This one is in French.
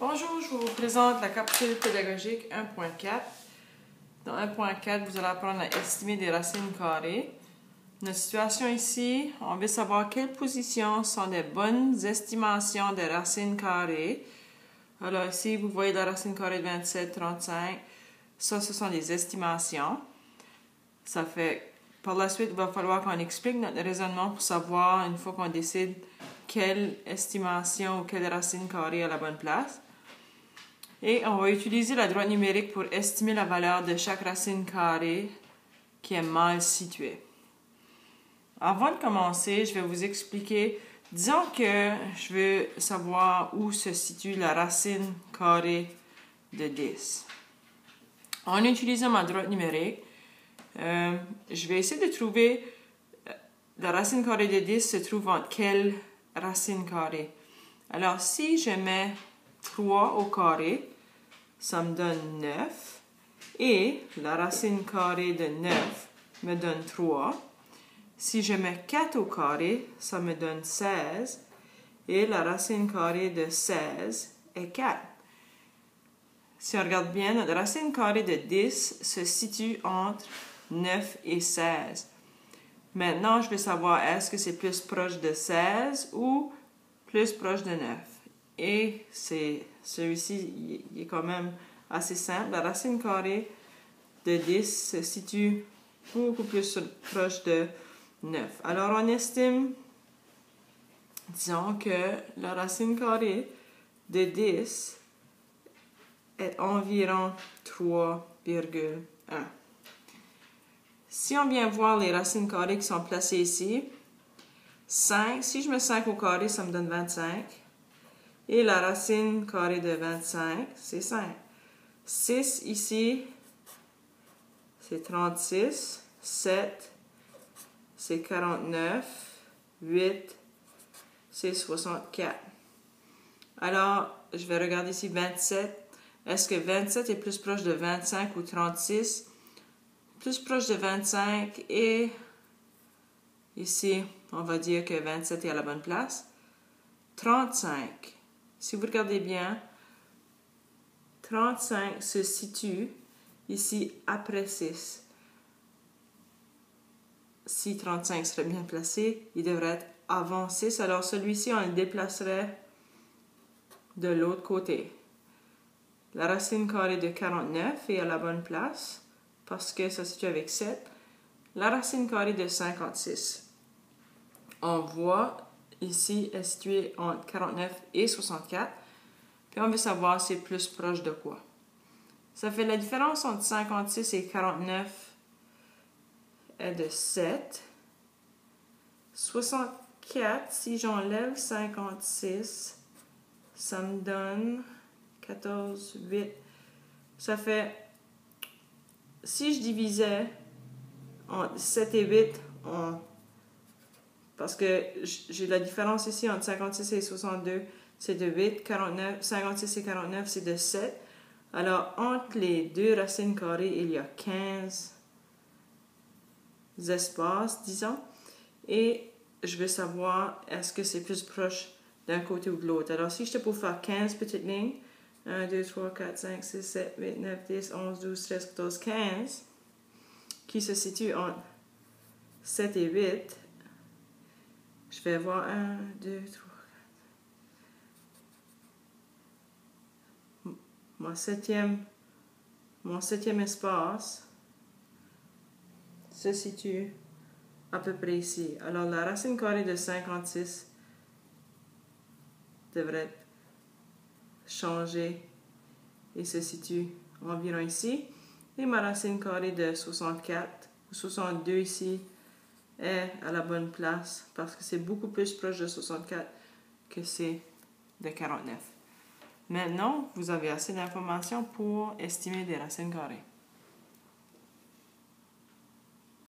Bonjour, je vous présente la capsule pédagogique 1.4. Dans 1.4, vous allez apprendre à estimer des racines carrées. Notre situation ici, on veut savoir quelles positions sont des bonnes estimations des racines carrées. Alors ici, vous voyez la racine carrée de 27, 35. Ça, ce sont des estimations. Ça fait, par la suite, il va falloir qu'on explique notre raisonnement pour savoir, une fois qu'on décide quelle estimation ou quelle racine carrée a la bonne place. Et on va utiliser la droite numérique pour estimer la valeur de chaque racine carrée qui est mal située. Avant de commencer, je vais vous expliquer. Disons que je veux savoir où se situe la racine carrée de 10. En utilisant ma droite numérique, je vais essayer de trouver la racine carrée de 10 se trouve entre quelle racine carrée. Alors, si je mets 3 au carré, ça me donne 9. Et la racine carrée de 9 me donne 3. Si je mets 4 au carré, ça me donne 16. Et la racine carrée de 16 est 4. Si on regarde bien, notre racine carrée de 10 se situe entre 9 et 16. Maintenant, je veux savoir est-ce que c'est plus proche de 16 ou plus proche de 9. Et celui-ci, il est quand même assez simple. La racine carrée de 10 se situe beaucoup plus proche de 9. Alors, on estime, disons que la racine carrée de 10 est environ 3,1. Si on vient voir les racines carrées qui sont placées ici, 5, si je mets 5 au carré, ça me donne 25. Et la racine carrée de 25, c'est 5. 6 ici, c'est 36. 7, c'est 49. 8, c'est 64. Alors, je vais regarder ici 27. Est-ce que 27 est plus proche de 25 ou 36? Plus proche de 25 et ici, on va dire que 27 est à la bonne place. 35. Si vous regardez bien, 35 se situe ici après 6. Si 35 serait bien placé, il devrait être avant 6. Alors celui-ci, on le déplacerait de l'autre côté. La racine carrée de 49 est à la bonne place parce que ça se situe avec 7. La racine carrée de 56. On voit ici est située entre 49 et 64. Puis on veut savoir c'est plus proche de quoi. Ça fait la différence entre 56 et 49 est de 7. 64, si j'enlève 56, ça me donne 14, 8. Ça fait, si je divisais entre 7 et 8, parce que j'ai la différence ici entre 56 et 62, c'est de 8. 56 et 49, c'est de 7. Alors, entre les deux racines carrées, il y a 15 espaces, disons. Et je veux savoir, est-ce que c'est plus proche d'un côté ou de l'autre. Alors, si je te peux faire 15 petites lignes, 1, 2, 3, 4, 5, 6, 7, 8, 9, 10, 11, 12, 13, 14, 15, qui se situent entre 7 et 8, je vais voir 1, 2, 3, 4. Mon septième espace se situe à peu près ici. Alors, la racine carrée de 56 devrait changer et se situe environ ici. Et ma racine carrée de 64 ou 62 ici est à la bonne place parce que c'est beaucoup plus proche de 64 que c'est de 49. Maintenant, vous avez assez d'informations pour estimer des racines carrées.